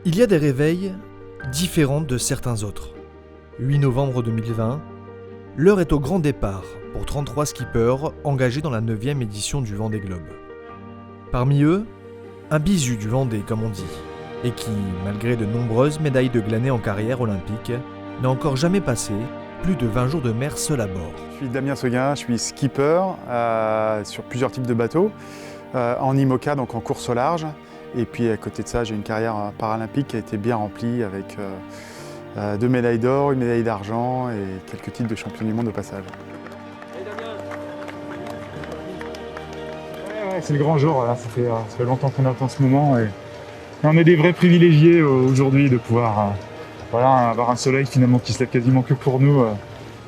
Il y a des réveils différents de certains autres. 8 novembre 2020, l'heure est au grand départ pour 33 skippers engagés dans la 9e édition du Vendée Globe. Parmi eux, un bisu du Vendée comme on dit, et qui, malgré de nombreuses médailles de glanées en carrière olympique, n'a encore jamais passé plus de 20 jours de mer seul à bord. Je suis Damien Seguin, je suis skipper sur plusieurs types de bateaux, en IMOCA, donc en course au large. Et puis à côté de ça, j'ai une carrière paralympique qui a été bien remplie avec 2 médailles d'or, une médaille d'argent et quelques titres de champion du monde au passage. Ouais, c'est le grand jour, là. Ça fait longtemps qu'on attend ce moment et on est des vrais privilégiés aujourd'hui de pouvoir avoir un soleil finalement qui se lève quasiment que pour nous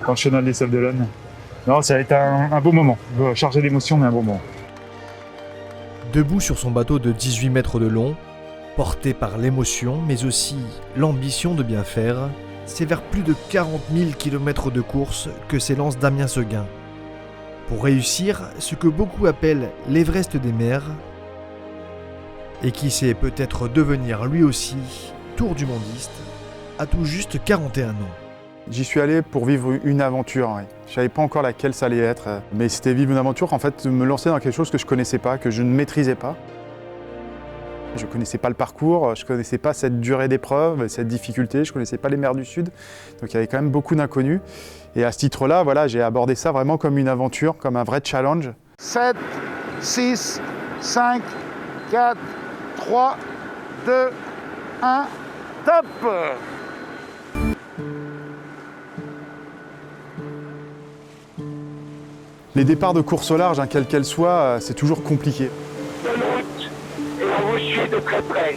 dans le chenal des Sables d'Olonne. Non, ça a été un beau moment, chargé d'émotions mais un beau moment. Debout sur son bateau de 18 mètres de long, porté par l'émotion mais aussi l'ambition de bien faire, c'est vers plus de 40 000 km de course que s'élance Damien Seguin. Pour réussir ce que beaucoup appellent l'Everest des mers, et qui sait peut-être devenir lui aussi tour du mondiste, à tout juste 41 ans. J'y suis allé pour vivre une aventure. Oui. Je ne savais pas encore laquelle ça allait être, mais c'était vivre une aventure, en fait, me lancer dans quelque chose que je ne connaissais pas, que je ne maîtrisais pas. Je ne connaissais pas le parcours, je ne connaissais pas cette durée d'épreuve, cette difficulté, je ne connaissais pas les mers du Sud. Donc il y avait quand même beaucoup d'inconnus. Et à ce titre-là, voilà, j'ai abordé ça vraiment comme une aventure, comme un vrai challenge. 7, 6, 5, 4, 3, 2, 1, top! Les départs de course au large, quelles qu'elles soient, c'est toujours compliqué. Et on vous suit de très près.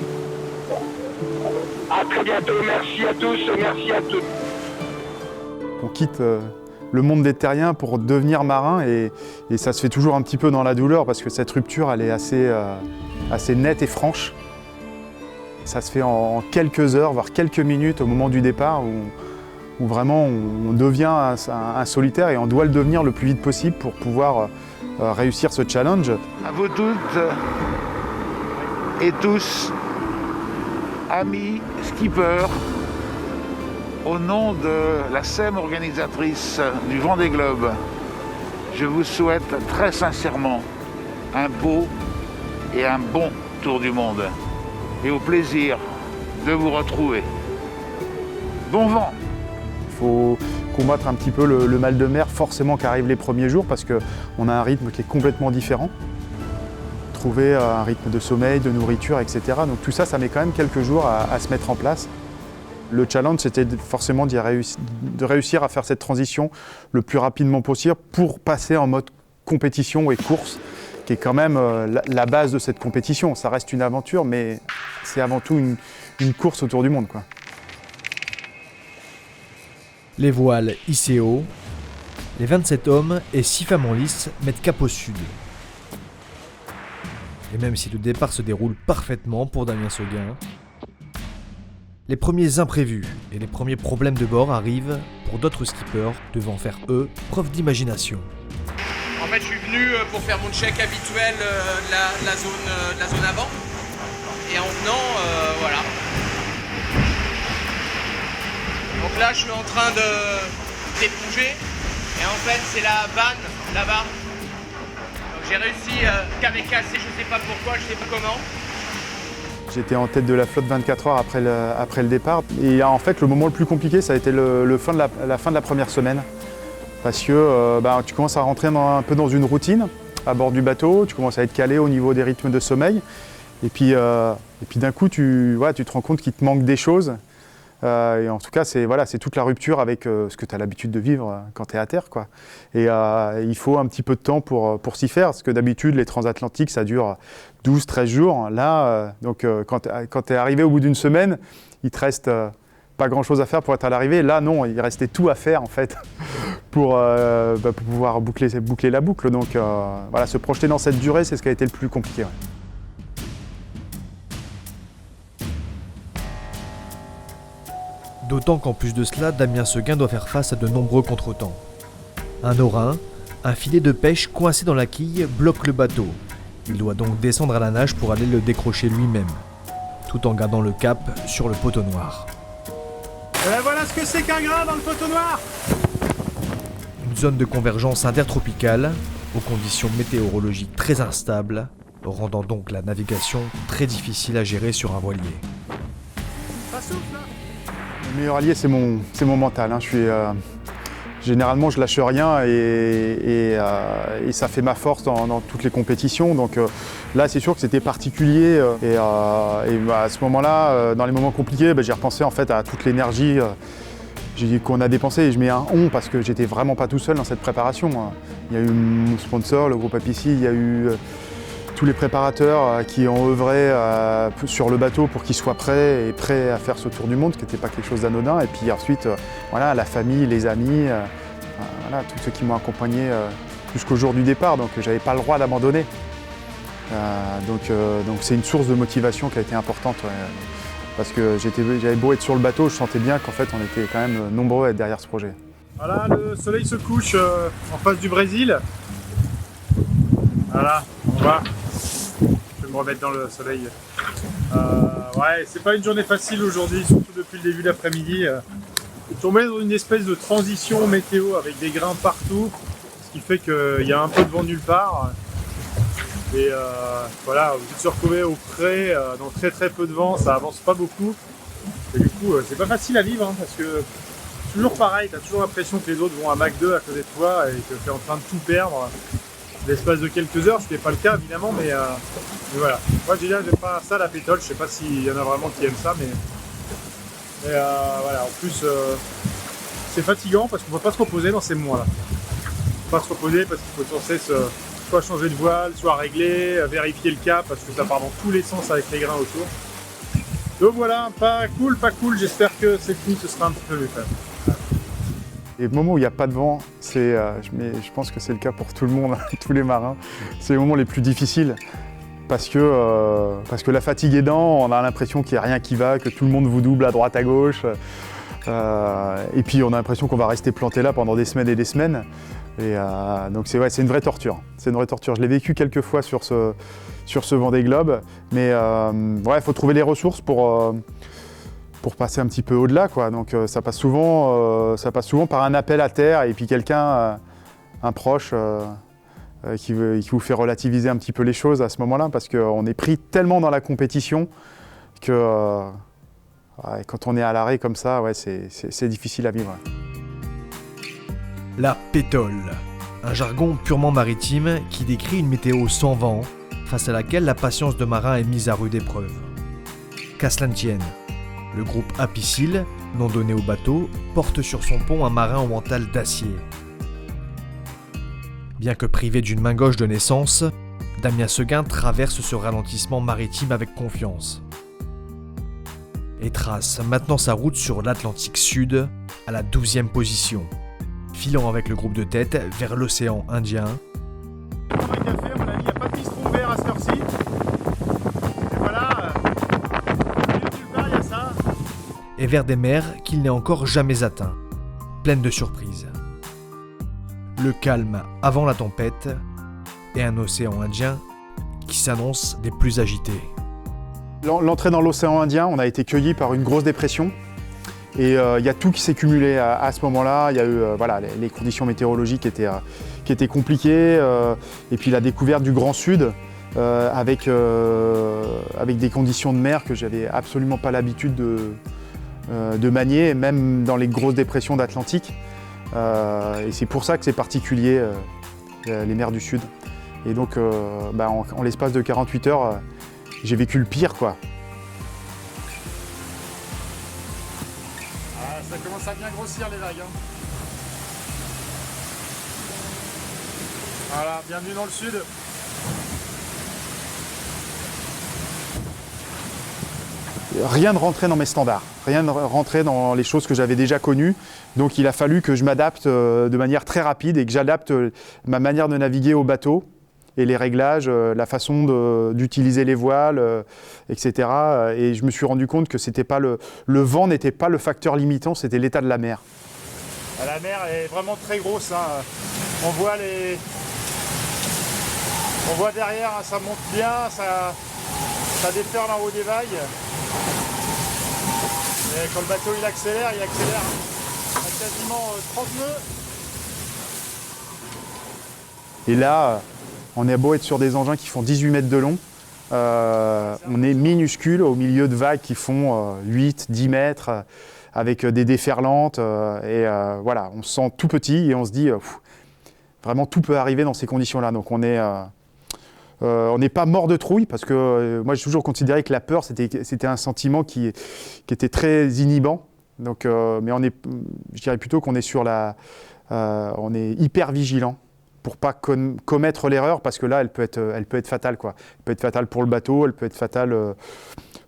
À très bientôt, merci à tous, merci à toutes. On quitte le monde des terriens pour devenir marin et ça se fait toujours un petit peu dans la douleur parce que cette rupture elle est assez nette et franche. Ça se fait en quelques heures, voire quelques minutes au moment du départ où vraiment on devient un solitaire et on doit le devenir le plus vite possible pour pouvoir réussir ce challenge. À vous toutes et tous, amis skippers, au nom de la SEM organisatrice du Vendée Globe, je vous souhaite très sincèrement un beau et un bon tour du monde et au plaisir de vous retrouver. Bon vent! Il faut combattre un petit peu le mal de mer forcément qui arrive les premiers jours parce qu'on a un rythme qui est complètement différent. Trouver un rythme de sommeil, de nourriture, etc. Donc tout ça, ça met quand même quelques jours à se mettre en place. Le challenge, c'était forcément de réussir à faire cette transition le plus rapidement possible pour passer en mode compétition et course, qui est quand même la base de cette compétition. Ça reste une aventure, mais c'est avant tout une course autour du monde, quoi. Les voiles hissées haut, les 27 hommes et 6 femmes en lice mettent cap au sud. Et même si le départ se déroule parfaitement pour Damien Seguin, les premiers imprévus et les premiers problèmes de bord arrivent pour d'autres skippers devant faire, eux, preuve d'imagination. En fait, je suis venu pour faire mon check habituel de la zone avant. Et en venant, voilà. Donc là, je suis en train d'éponger. Et en fait, c'est la vanne là-bas. J'ai réussi qu'avec cassé, je sais pas pourquoi, je sais pas comment. J'étais en tête de la flotte 24 heures après le départ. Et en fait, le moment le plus compliqué, ça a été la fin de la première semaine. Parce que tu commences à rentrer un peu dans une routine à bord du bateau, tu commences à être calé au niveau des rythmes de sommeil. Et puis d'un coup, tu te rends compte qu'il te manque des choses. Et en tout cas, c'est toute la rupture avec ce que tu as l'habitude de vivre quand tu es à terre, quoi. Et il faut un petit peu de temps pour s'y faire, parce que d'habitude, les transatlantiques, ça dure 12-13 jours. Là, quand tu es arrivé au bout d'une semaine, il te reste pas grand-chose à faire pour être à l'arrivée. Là, non, il restait tout à faire, en fait, pour pouvoir boucler la boucle. Donc, se projeter dans cette durée, c'est ce qui a été le plus compliqué. Ouais. D'autant qu'en plus de cela, Damien Seguin doit faire face à de nombreux contretemps. Un orin, un filet de pêche coincé dans la quille bloque le bateau. Il doit donc descendre à la nage pour aller le décrocher lui-même. tout en gardant le cap sur le poteau noir. Et ben voilà ce que c'est qu'un grain dans le poteau noir. Une zone de convergence intertropicale, aux conditions météorologiques très instables, rendant donc la navigation très difficile à gérer sur un voilier. Ça souffle là. Le meilleur allié, c'est mon mental. Hein. Généralement, je lâche rien et ça fait ma force dans toutes les compétitions. Donc là, c'est sûr que c'était particulier. À ce moment-là, dans les moments compliqués, j'ai repensé en fait à toute l'énergie qu'on a dépensée. Et je mets un « on » parce que j'étais vraiment pas tout seul dans cette préparation. Il y a eu mon sponsor, le groupe APC, il y a eu tous les préparateurs qui ont œuvré sur le bateau pour qu'il soit prêt à faire ce tour du monde, ce qui n'était pas quelque chose d'anodin. Et puis ensuite, voilà, la famille, les amis, voilà, tous ceux qui m'ont accompagné jusqu'au jour du départ, donc j'avais pas le droit d'abandonner. Donc c'est une source de motivation qui a été importante, parce que j'avais beau être sur le bateau, je sentais bien qu'en fait on était quand même nombreux à être derrière ce projet. Voilà, le soleil se couche en face du Brésil. Voilà, on va. Je vais me remettre dans le soleil. Ouais, c'est pas une journée facile aujourd'hui, surtout depuis le début de l'après-midi. Je suis tombé dans une espèce de transition météo avec des grains partout, ce qui fait qu'il y a un peu de vent nulle part. Et voilà, vous se retrouvez au frais, dans très peu de vent, ça avance pas beaucoup. Et du coup, c'est pas facile à vivre, hein, parce que toujours pareil, t'as toujours l'impression que les autres vont à Mach 2 à côté de toi et que t'es en train de tout perdre. L'espace de quelques heures, ce qui n'est pas le cas évidemment, mais voilà. Moi j'aime pas ça la pétole, je sais pas s'il y en a vraiment qui aiment ça, mais voilà, en plus c'est fatigant parce qu'on ne peut pas se reposer dans ces moments-là. On ne peut pas se reposer parce qu'il faut sans cesse soit changer de voile, soit régler, vérifier le cap parce que ça part dans tous les sens avec les grains autour. Donc voilà, pas cool, j'espère que cette nuit ce sera un petit peu mieux quand même. Et le moment où il n'y a pas de vent, je pense que c'est le cas pour tout le monde, tous les marins, c'est les moments les plus difficiles parce que la fatigue aidant, on a l'impression qu'il n'y a rien qui va, que tout le monde vous double à droite à gauche. Et puis on a l'impression qu'on va rester planté là pendant des semaines et des semaines. Et donc c'est une vraie torture. C'est une vraie torture. Je l'ai vécu quelques fois sur ce Vendée Globe, mais il faut trouver les ressources pour passer un petit peu au-delà, quoi. Donc ça passe souvent par un appel à terre et puis quelqu'un, un proche, qui vous fait relativiser un petit peu les choses à ce moment-là, parce qu'on est pris tellement dans la compétition que quand on est à l'arrêt comme ça, c'est difficile à vivre. La pétole, un jargon purement maritime qui décrit une météo sans vent, face à laquelle la patience de marin est mise à rude épreuve. Qu'à cela ne tienne, le groupe Apicil, nom donné au bateau, porte sur son pont un marin au mental d'acier. Bien que privé d'une main gauche de naissance, Damien Seguin traverse ce ralentissement maritime avec confiance et trace maintenant sa route sur l'Atlantique Sud à la 12e position, filant avec le groupe de tête vers l'océan Indien. Un café, à mon avis, il n'y a pas de bistrot ouvert à cette heure-ci. Et voilà, nulle part, il y a ça. Et vers des mers qu'il n'est encore jamais atteint, pleines de surprises. Le calme avant la tempête et un océan Indien qui s'annonce des plus agités. L'entrée dans l'océan Indien, on a été cueillis par une grosse dépression. Et il y a tout qui s'est cumulé à ce moment-là. Il y a eu les conditions météorologiques qui étaient compliquées. Et puis la découverte du Grand Sud avec des conditions de mer que j'avais absolument pas l'habitude de manier, même dans les grosses dépressions d'Atlantique. Et c'est pour ça que c'est particulier, les mers du Sud. Et donc en l'espace de 48 heures, j'ai vécu le pire, quoi. Ça commence à bien grossir les vagues. Hein. Voilà, bienvenue dans le sud. Rien ne rentrait dans mes standards, rien ne rentrait dans les choses que j'avais déjà connues. Donc il a fallu que je m'adapte de manière très rapide et que j'adapte ma manière de naviguer au bateau et les réglages, la façon d'utiliser les voiles, etc. Et je me suis rendu compte que c'était pas le vent n'était pas le facteur limitant, c'était l'état de la mer. La mer est vraiment très grosse. Hein. On voit derrière, ça monte bien, ça déferle en haut des vagues. Et quand le bateau il accélère à quasiment 30 nœuds. Et là, on est beau être sur des engins qui font 18 mètres de long. On est minuscule au milieu de vagues qui font 8-10 mètres avec des déferlantes. Voilà, on se sent tout petit et on se dit vraiment tout peut arriver dans ces conditions-là. Donc on n'est pas mort de trouille parce que moi j'ai toujours considéré que la peur c'était un sentiment qui était très inhibant. Donc, mais je dirais plutôt qu'on est on est hyper vigilant pour pas commettre l'erreur parce que là elle peut être fatale quoi. Elle peut être fatale pour le bateau, elle peut être fatale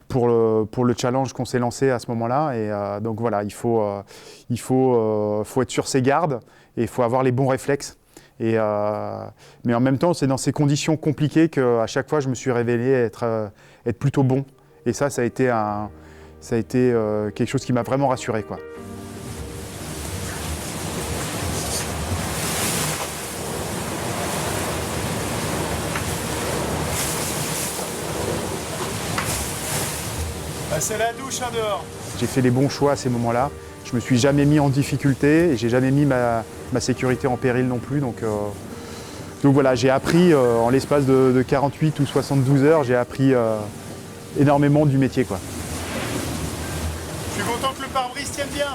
pour le challenge qu'on s'est lancé à ce moment-là. Et donc voilà, il faut être sur ses gardes et il faut avoir les bons réflexes. Mais en même temps, c'est dans ces conditions compliquées qu'à chaque fois, je me suis révélé être plutôt bon. Et ça a été quelque chose qui m'a vraiment rassuré, quoi. C'est la douche dehors. J'ai fait les bons choix à ces moments-là. Je me suis jamais mis en difficulté et j'ai jamais mis ma sécurité en péril non plus. Donc voilà, j'ai appris en l'espace de 48 ou 72 heures, j'ai appris énormément du métier, quoi. Je suis content que le pare-brise tienne bien.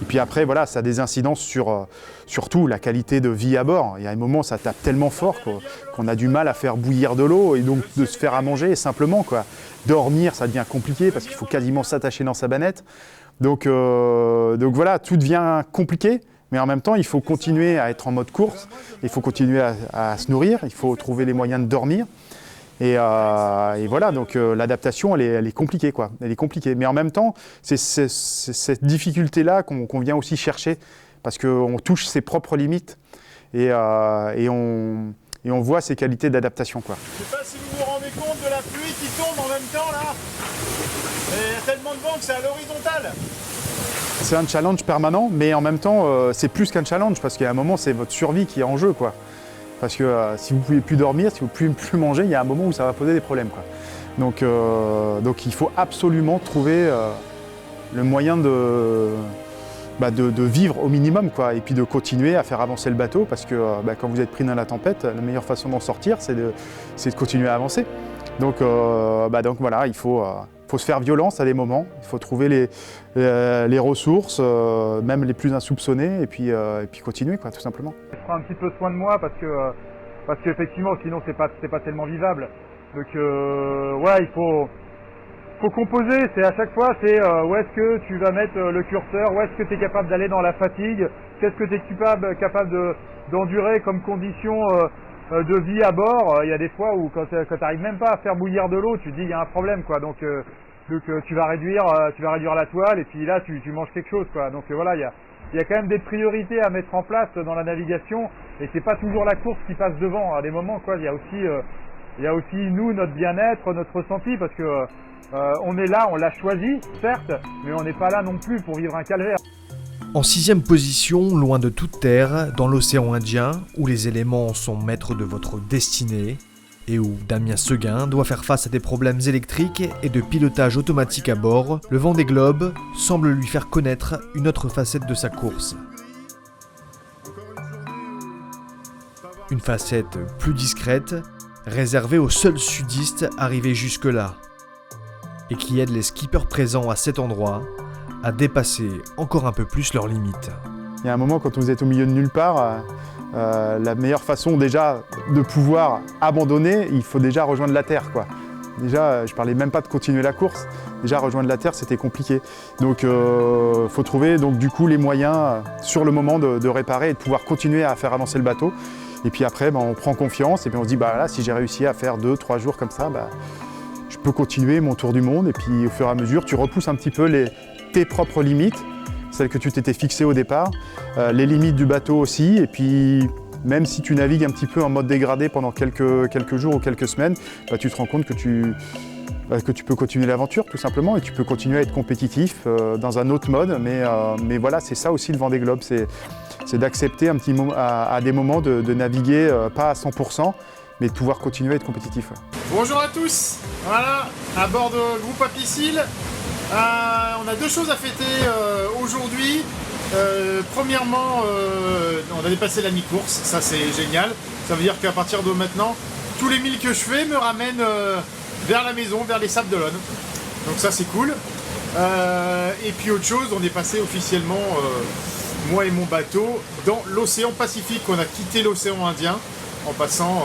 Et puis après, voilà, ça a des incidences sur surtout la qualité de vie à bord. Il y a un moment, ça tape tellement fort qu'on a du mal à faire bouillir de l'eau et donc de se faire à manger simplement, quoi. Dormir, ça devient compliqué parce qu'il faut quasiment s'attacher dans sa bannette. Donc voilà, tout devient compliqué. Mais en même temps, il faut continuer à être en mode course. Il faut continuer à se nourrir. Il faut trouver les moyens de dormir. Et voilà, donc l'adaptation, elle est compliquée, quoi. Elle est compliquée. Mais en même temps, c'est cette difficulté-là qu'on vient aussi chercher parce qu'on touche ses propres limites et on voit ses qualités d'adaptation, quoi. Je ne sais pas si vous vous rendez compte de la pluie qui tombe en même temps, là. Et il y a tellement de vent que c'est à l'horizontale. C'est un challenge permanent, mais en même temps, c'est plus qu'un challenge parce qu'à un moment, c'est votre survie qui est en jeu, quoi. Parce que si vous ne pouvez plus dormir, si vous ne pouvez plus manger, il y a un moment où ça va poser des problèmes, quoi. Donc il faut absolument trouver le moyen de vivre au minimum, quoi, et puis de continuer à faire avancer le bateau parce que quand vous êtes pris dans la tempête, la meilleure façon d'en sortir, c'est de continuer à avancer. Donc voilà, il faut se faire violence à des moments, il faut trouver les ressources, même les plus insoupçonnées, et puis continuer, quoi, tout simplement. Je prends un petit peu soin de moi parce qu'effectivement, sinon c'est pas tellement vivable. Donc ouais, il faut composer. C'est à chaque fois, c'est où est-ce que tu vas mettre le curseur, où est-ce que tu es capable d'aller dans la fatigue, qu'est-ce que tu es capable d'endurer comme condition de vie à bord. Il y a des fois où quand tu n'arrives même pas à faire bouillir de l'eau, tu te dis il y a un problème, quoi. Donc tu vas réduire la toile et puis là tu manges quelque chose, quoi. Donc voilà, il y a quand même des priorités à mettre en place dans la navigation et c'est pas toujours la course qui passe devant. À des moments, quoi, il y a aussi nous, notre bien-être, notre ressenti, parce que on est là, on l'a choisi, certes, mais on n'est pas là non plus pour vivre un calvaire. En 6e position, loin de toute terre, dans l'océan Indien, où les éléments sont maîtres de votre destinée, et où Damien Seguin doit faire face à des problèmes électriques et de pilotage automatique à bord, le Vendée Globe semble lui faire connaître une autre facette de sa course. Une facette plus discrète, réservée aux seuls sudistes arrivés jusque-là, et qui aide les skippers présents à cet endroit à dépasser encore un peu plus leurs limites. Il y a un moment, quand vous êtes au milieu de nulle part, la meilleure façon déjà de pouvoir abandonner, il faut déjà rejoindre la terre, quoi. Déjà, je parlais même pas de continuer la course. Déjà, rejoindre la terre, c'était compliqué. Donc, faut trouver donc, du coup les moyens sur le moment de réparer et de pouvoir continuer à faire avancer le bateau. Et puis après, on prend confiance et puis on se dit, là, si j'ai réussi à faire 2-3 jours comme ça, je peux continuer mon tour du monde. Et puis, au fur et à mesure, tu repousses un petit peu tes propres limites, celles que tu t'étais fixées au départ, les limites du bateau aussi, et puis même si tu navigues un petit peu en mode dégradé pendant quelques jours ou quelques semaines, tu te rends compte que tu peux continuer l'aventure tout simplement, et tu peux continuer à être compétitif dans un autre mode, mais voilà, c'est ça aussi le Vendée Globe, c'est d'accepter un petit moment, à des moments de naviguer pas à 100%, mais de pouvoir continuer à être compétitif. Ouais. Bonjour à tous, voilà, à bord de Groupe Apicil. On a deux choses à fêter aujourd'hui. Premièrement, on a dépassé la mi-course, ça c'est génial. Ça veut dire qu'à partir de maintenant, tous les milles que je fais me ramènent vers la maison, vers les Sables d'Olonne. Donc ça c'est cool. Et puis autre chose, on est passé officiellement, moi et mon bateau, dans l'océan Pacifique. On a quitté l'océan Indien en passant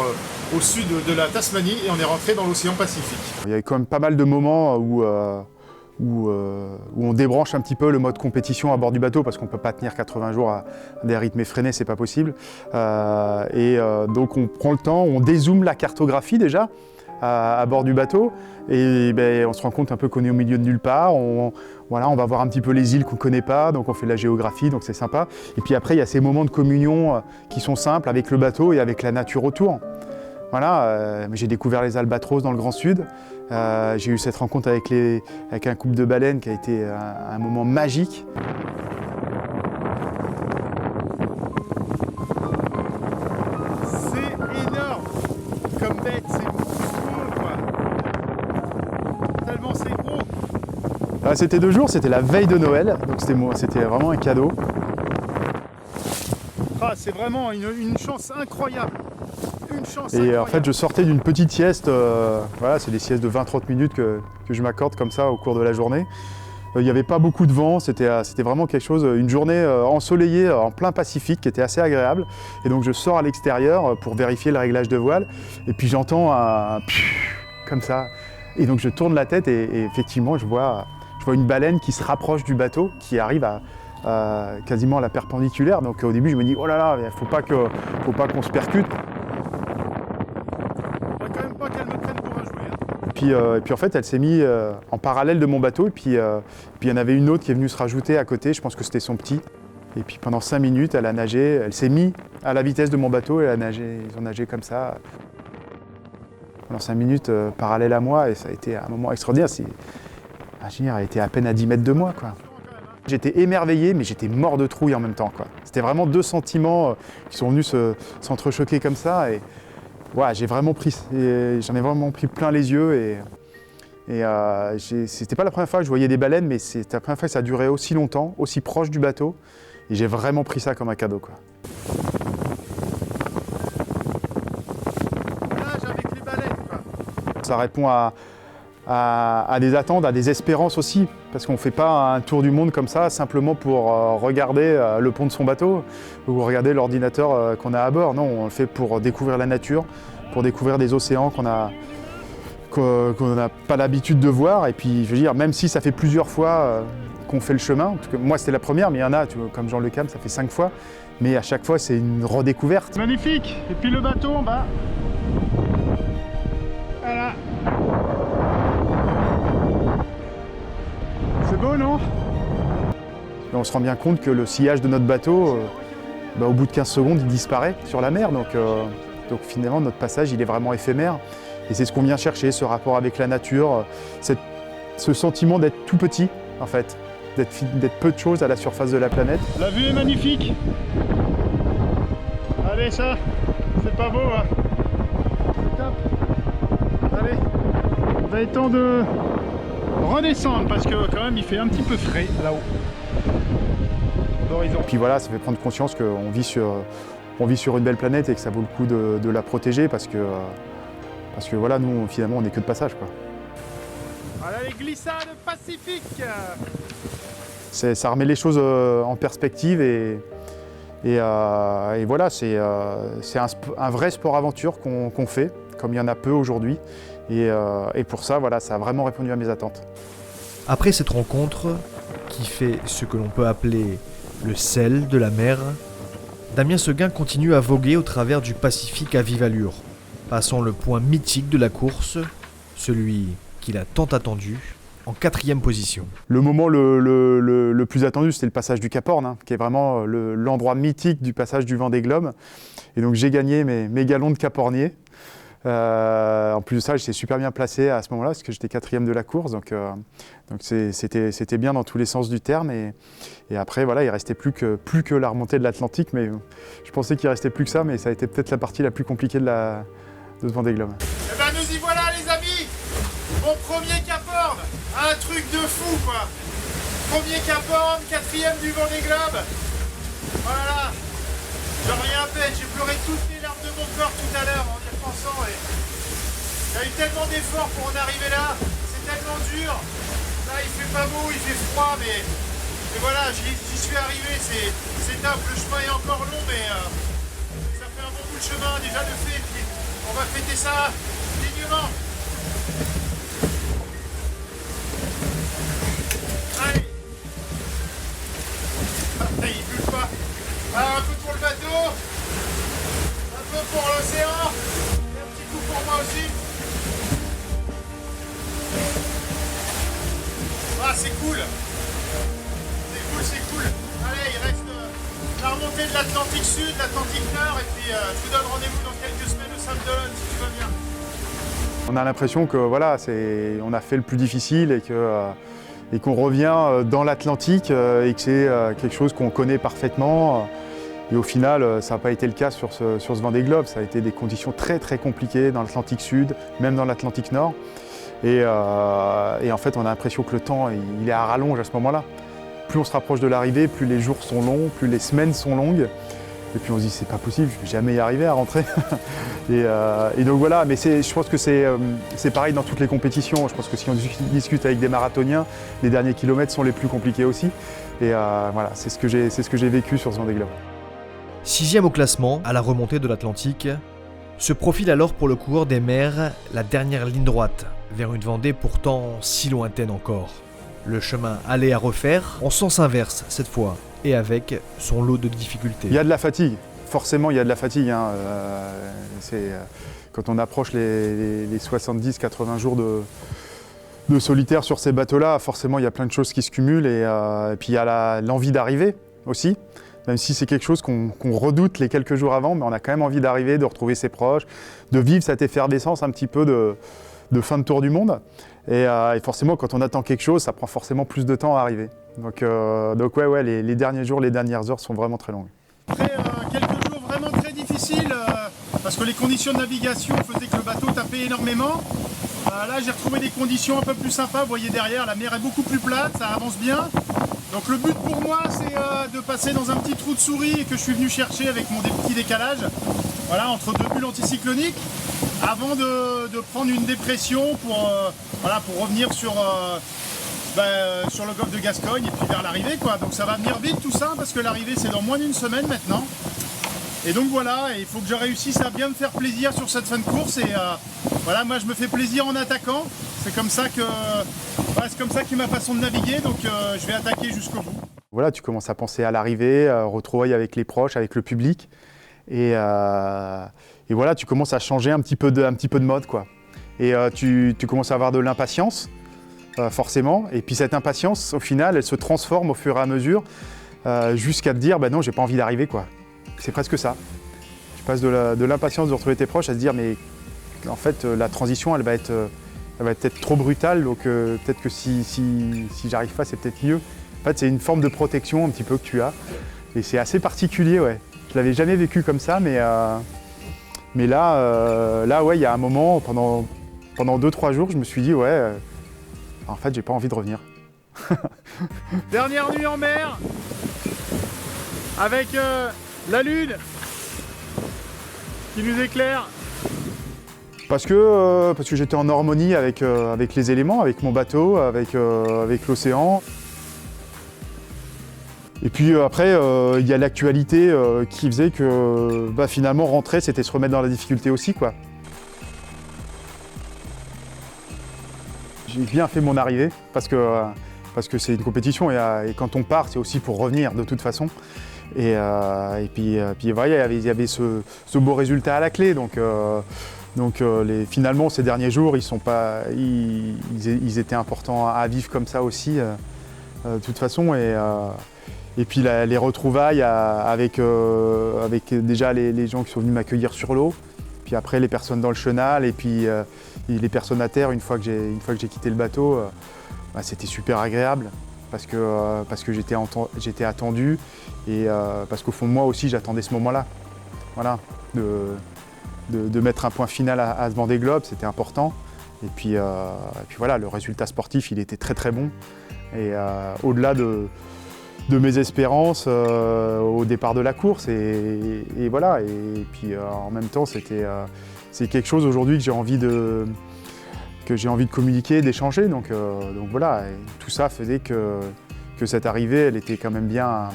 au sud de la Tasmanie et on est rentré dans l'océan Pacifique. Il y avait quand même pas mal de moments où on débranche un petit peu le mode compétition à bord du bateau parce qu'on ne peut pas tenir 80 jours à des rythmes effrénés, c'est pas possible. Donc on prend le temps, on dézoome la cartographie déjà à bord du bateau et on se rend compte un peu qu'on est au milieu de nulle part. On va voir un petit peu les îles qu'on ne connaît pas, donc on fait de la géographie, donc c'est sympa. Et puis après il y a ces moments de communion qui sont simples avec le bateau et avec la nature autour. Voilà, j'ai découvert les albatros dans le Grand Sud. J'ai eu cette rencontre avec un couple de baleines qui a été un moment magique. C'est énorme comme bête, c'est gros quoi. Tellement c'est gros. C'était 2 jours, c'était la veille de Noël, donc c'était vraiment un cadeau. C'est vraiment une chance incroyable. Et en fait, je sortais d'une petite sieste, voilà, c'est des siestes de 20-30 minutes que je m'accorde comme ça au cours de la journée. Il n'y avait pas beaucoup de vent, c'était vraiment quelque chose, une journée ensoleillée en plein Pacifique qui était assez agréable. Et donc je sors à l'extérieur pour vérifier le réglage de voile et puis j'entends un comme ça. Et donc je tourne la tête et effectivement je vois une baleine qui se rapproche du bateau, qui arrive à quasiment à la perpendiculaire. Donc au début je me dis oh là là, il faut pas qu'on se percute. Et puis en fait, elle s'est mise en parallèle de mon bateau. Et puis il y en avait une autre qui est venue se rajouter à côté. Je pense que c'était son petit. Et puis pendant 5 minutes, elle a nagé. Elle s'est mise à la vitesse de mon bateau. Et ils ont nagé comme ça. Pendant 5 minutes, parallèle à moi. Et ça a été un moment extraordinaire. Elle était à peine à 10 mètres de moi, quoi. J'étais émerveillé, mais j'étais mort de trouille en même temps, quoi. C'était vraiment 2 sentiments qui sont venus s'entrechoquer comme ça. Et ouais, j'en ai vraiment pris plein les yeux c'était pas la première fois que je voyais des baleines, mais c'était la première fois que ça a duré aussi longtemps, aussi proche du bateau, et j'ai vraiment pris ça comme un cadeau, quoi. Nage avec les baleines, quoi. Ça répond à des attentes, à des espérances aussi, parce qu'on ne fait pas un tour du monde comme ça simplement pour regarder le pont de son bateau ou regarder l'ordinateur qu'on a à bord. Non, on le fait pour découvrir la nature, pour découvrir des océans qu'on n'a pas l'habitude de voir. Et puis, je veux dire, même si ça fait plusieurs fois qu'on fait le chemin, parce que moi c'était la première, mais il y en a, tu vois, comme Jean Le Cam, ça fait 5 fois, mais à chaque fois c'est une redécouverte. Magnifique. Et puis le bateau en bas. Voilà. C'est beau, non? Et on se rend bien compte que le sillage de notre bateau, au bout de 15 secondes, il disparaît sur la mer. Donc finalement, notre passage, il est vraiment éphémère. Et c'est ce qu'on vient chercher, ce rapport avec la nature, ce sentiment d'être tout petit, en fait, d'être peu de choses à la surface de la planète. La vue est magnifique. Allez, ça, c'est pas beau, hein? C'est top. Allez, il va être temps de redescendre parce que quand même il fait un petit peu frais là-haut. Et puis voilà, ça fait prendre conscience qu'on vit sur une belle planète et que ça vaut le coup de la protéger parce que voilà, nous finalement on n'est que de passage, quoi. Voilà les glissades pacifiques. Ça remet les choses en perspective et voilà, c'est un vrai sport-aventure qu'on fait, comme il y en a peu aujourd'hui. Et pour ça, voilà, ça a vraiment répondu à mes attentes. Après cette rencontre, qui fait ce que l'on peut appeler le sel de la mer, Damien Seguin continue à voguer au travers du Pacifique à vive allure, passant le point mythique de la course, celui qu'il a tant attendu, en 4e position. Le moment le plus attendu, c'était le passage du Cap Horn, hein, qui est vraiment l'endroit mythique du passage du Vendée Globe. Et donc j'ai gagné mes galons de Cap Hornier. En plus de ça, j'étais super bien placé à ce moment-là, parce que j'étais 4e de la course. Donc c'était bien dans tous les sens du terme. Et après, voilà, il ne restait plus que la remontée de l'Atlantique. Mais je pensais qu'il ne restait plus que ça, mais ça a été peut-être la partie la plus compliquée de ce Vendée Globe. Eh ben nous y voilà les amis. Mon premier Cap Horn. Un truc de fou quoi. Premier Cap Horn, 4e du Vendée Globe. Voilà. J'en reviens à peine, j'ai pleuré toutes les larmes de mon corps tout à l'heure en y repensant. Et... il y a eu tellement d'efforts pour en arriver là. C'est tellement dur. Là il fait pas beau, il fait froid, mais voilà, j'y suis arrivé. C'est top. Le chemin est encore long, mais ça fait un bon bout de chemin déjà de fait. Puis on va fêter ça dignement. Allez. Ah, il bouge pas. Alors, un peu pour le bateau, un peu pour l'océan, et un petit coup pour moi aussi. Ah, c'est cool. C'est cool. Allez, il reste la remontée de l'Atlantique Sud, l'Atlantique Nord, et puis je vous donne rendez-vous dans quelques semaines au Sable d'Olonne, si tu vas bien. On a l'impression que voilà, on a fait le plus difficile et qu'on revient dans l'Atlantique et que c'est quelque chose qu'on connaît parfaitement. Et au final, ça n'a pas été le cas sur ce Vendée Globe. Ça a été des conditions très très compliquées dans l'Atlantique Sud, même dans l'Atlantique Nord. Et en fait, on a l'impression que le temps il est à rallonge à ce moment-là. Plus on se rapproche de l'arrivée, plus les jours sont longs, plus les semaines sont longues. Et puis on se dit, c'est pas possible, je vais jamais y arriver à rentrer. et donc voilà, mais je pense que c'est pareil dans toutes les compétitions. Je pense que si on discute avec des marathoniens, les derniers kilomètres sont les plus compliqués aussi. Et voilà, c'est ce que j'ai vécu sur ce Vendée Globe. 6e au classement, à la remontée de l'Atlantique, se profile alors pour le coureur des mers la dernière ligne droite, vers une Vendée pourtant si lointaine encore. Le chemin allait à refaire, en sens inverse cette fois, et avec son lot de difficultés. Il y a de la fatigue, forcément il y a de la fatigue. Quand on approche les 70-80 jours de solitaire sur ces bateaux-là, forcément il y a plein de choses qui se cumulent et puis il y a l'envie d'arriver aussi. Même si c'est quelque chose qu'on redoute les quelques jours avant, mais on a quand même envie d'arriver, de retrouver ses proches, de vivre cette effervescence un petit peu de fin de tour du monde. Et forcément, quand on attend quelque chose, ça prend forcément plus de temps à arriver. Donc ouais, les derniers jours, les dernières heures sont vraiment très longues. Après quelques jours vraiment très difficiles, parce que les conditions de navigation faisaient que le bateau tapait énormément. Là, j'ai retrouvé des conditions un peu plus sympas. Vous voyez derrière, la mer est beaucoup plus plate, ça avance bien. Donc le but pour moi, c'est de passer dans un petit trou de souris que je suis venu chercher avec mon petit décalage, voilà, entre deux bulles anticycloniques, avant de prendre une dépression pour revenir sur le golfe de Gascogne et puis vers l'arrivée, quoi. Donc ça va venir vite tout ça, parce que l'arrivée c'est dans moins d'une semaine maintenant. Et donc voilà, il faut que je réussisse à bien me faire plaisir sur cette fin de course. Et voilà, moi je me fais plaisir en attaquant. C'est comme ça qui est ma façon de naviguer, donc je vais attaquer jusqu'au bout. Voilà, tu commences à penser à l'arrivée, retrouvailles avec les proches, avec le public. Et voilà, tu commences à changer un petit peu de mode, quoi. Et tu commences à avoir de l'impatience, forcément. Et puis cette impatience, au final, elle se transforme au fur et à mesure, jusqu'à te dire, bah non, j'ai pas envie d'arriver, quoi. C'est presque ça. Tu passes de l'impatience de retrouver tes proches à se dire, mais en fait, la transition, elle va être peut-être trop brutale, donc peut-être que si j'arrive pas, c'est peut-être mieux. En fait, c'est une forme de protection un petit peu que tu as. Et c'est assez particulier, ouais. Je l'avais jamais vécu comme ça, mais là, ouais, il y a un moment, pendant 2-3 jours, je me suis dit, ouais, en fait, j'ai pas envie de revenir. Dernière nuit en mer, avec la lune qui nous éclaire. Parce que j'étais en harmonie avec les éléments, avec mon bateau, avec l'océan. Et puis après, il y a l'actualité qui faisait que finalement rentrer, c'était se remettre dans la difficulté aussi, quoi. J'ai bien fait mon arrivée parce que c'est une compétition et quand on part, c'est aussi pour revenir de toute façon. Et puis voilà, il y avait ce beau résultat à la clé. Donc finalement, ces derniers jours, ils étaient importants à vivre comme ça aussi, de toute façon. Et puis les retrouvailles avec déjà les gens qui sont venus m'accueillir sur l'eau, puis après les personnes dans le chenal, et puis les personnes à terre une fois que j'ai quitté le bateau, c'était super agréable parce que j'étais attendu et parce qu'au fond de moi aussi j'attendais ce moment-là. Voilà, de mettre un point final à ce Vendée Globe, c'était important. Et puis voilà, le résultat sportif, il était très très bon. Et au-delà de mes espérances au départ de la course. Et voilà, et puis en même temps, c'est quelque chose aujourd'hui que j'ai envie de communiquer, d'échanger. Donc voilà, et tout ça faisait que cette arrivée, elle était quand même bien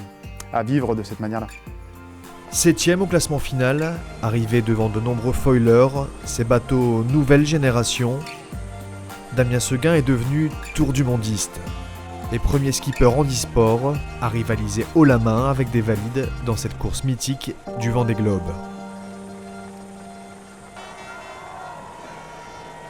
à vivre de cette manière-là. 7e au classement final, arrivé devant de nombreux foilers, ces bateaux nouvelle génération, Damien Seguin est devenu tour du mondiste. Les premiers skippers handisport à rivaliser haut la main avec des valides dans cette course mythique du Vendée Globe.